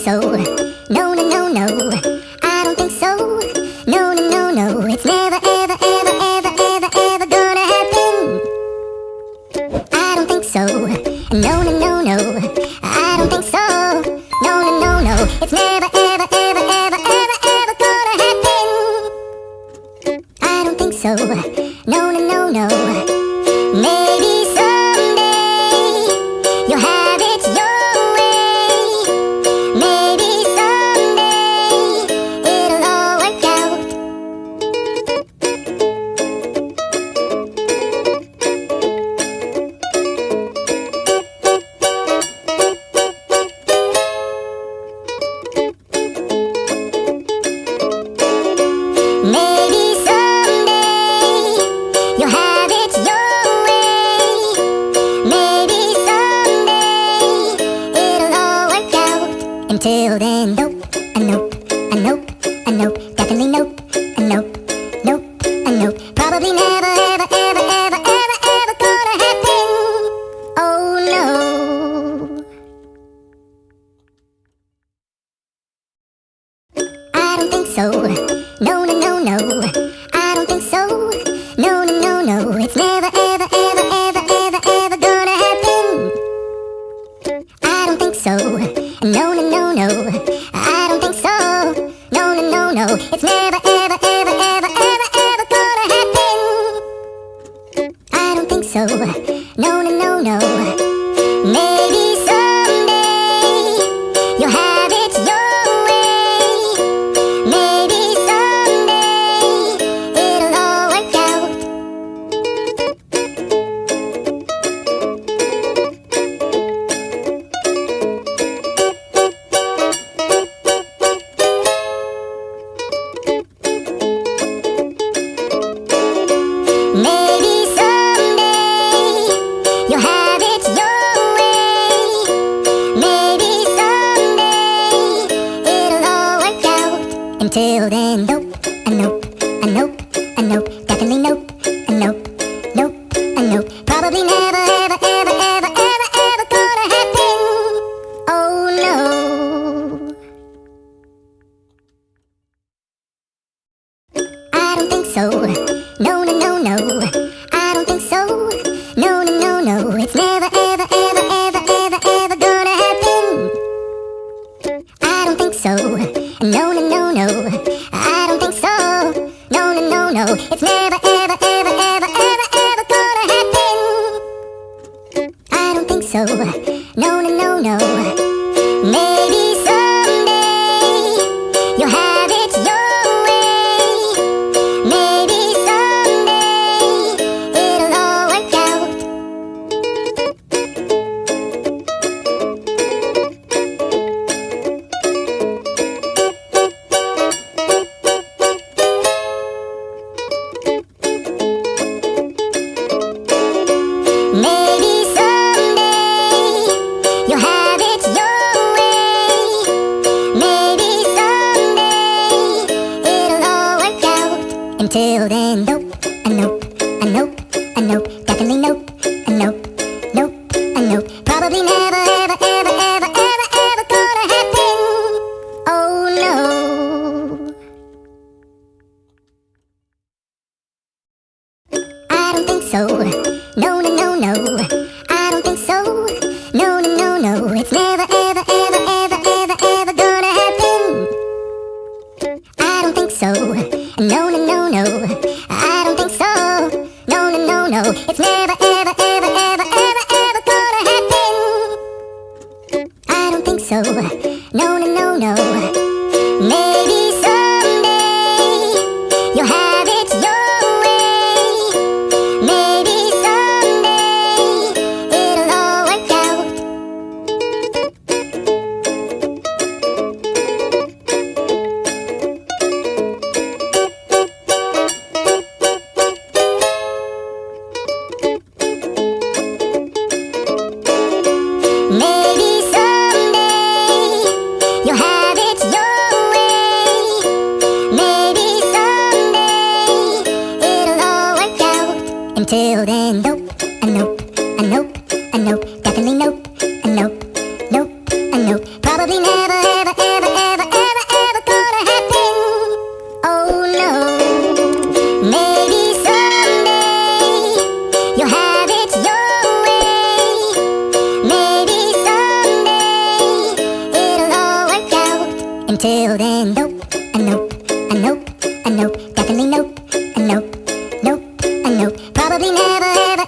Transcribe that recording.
so. No, no, no, no. I don't think so. No, no, no, no. It's never, ever, ever, ever, ever, ever gonna happen. I don't think so. No, no, no, no. I don't think so. No, no, no, no. It's never, ever, ever, ever, ever, ever gonna happen. I don't think so. No, no, no, no. Maybe someday you'll have it your way. Maybe someday it'll all work out. Maybe someday you'll have it your way. Maybe someday it'll all work out. Until then, nope, a nope, a nope, a nope, definitely nope, a nope, nope, a nope. Probably never, ever, ever, ever, ever, ever gonna happen. Oh no. I don't think so. No, no, no, no. I don't think so. No, no, no, no. It's never, ever, ever, ever, ever, ever gonna happen. I don't think so. No, no, no, no. I don't think so. No, no, no, no. It's never, ever, ever, ever, ever, ever gonna happen. I don't think so. No, no, no, no. Maybe someday you'll have it your way. Maybe someday it'll all work out. Maybe someday you'll have it your way. Maybe someday it'll all work out. Until then, nope, a nope, a nope, a nope, definitely nope, a nope, nope, a nope. Probably never, ever, ever, ever, ever, ever gonna happen. Oh no. I don't think so. No, no, no, no. I don't think so. No, no, no, no. It's never, ever, ever, ever, ever, ever gonna happen. I don't think so. No, no, no, no. I don't think so. No, no, no, no. It's never, ever, ever, ever, ever, ever gonna happen. I don't think so. No, no, no, no. Maybe someday you'll have it your way. Maybe someday it'll all work out. Maybe someday you'll have it your way. Maybe someday it'll all work out. Until then, nope, a nope, a nope, a nope, definitely nope, a nope, nope, a nope. Probably never, ever, ever, ever, ever, ever gonna happen. Oh no. I don't think so. No, no, no, no. I don't think so. No, no, no, no. It's never, ever, ever, ever, ever, ever gonna happen. I don't think so. No, no, no, no. I don't think so. No, no, no, no. It's never, ever, ever, ever, ever, ever gonna happen. I don't think so. No, no, no, no. Maybe someday you'll have it your way. Maybe someday it'll all work out. Maybe someday you'll have it your way. Maybe someday it'll all work out. Until then, nope, a nope, a nope, a nope, definitely nope, a nope, nope, a nope. Probably never, ever, ever. Until then, nope, a nope, a nope, a nope, definitely nope, a nope, nope, a nope. Probably never, ever,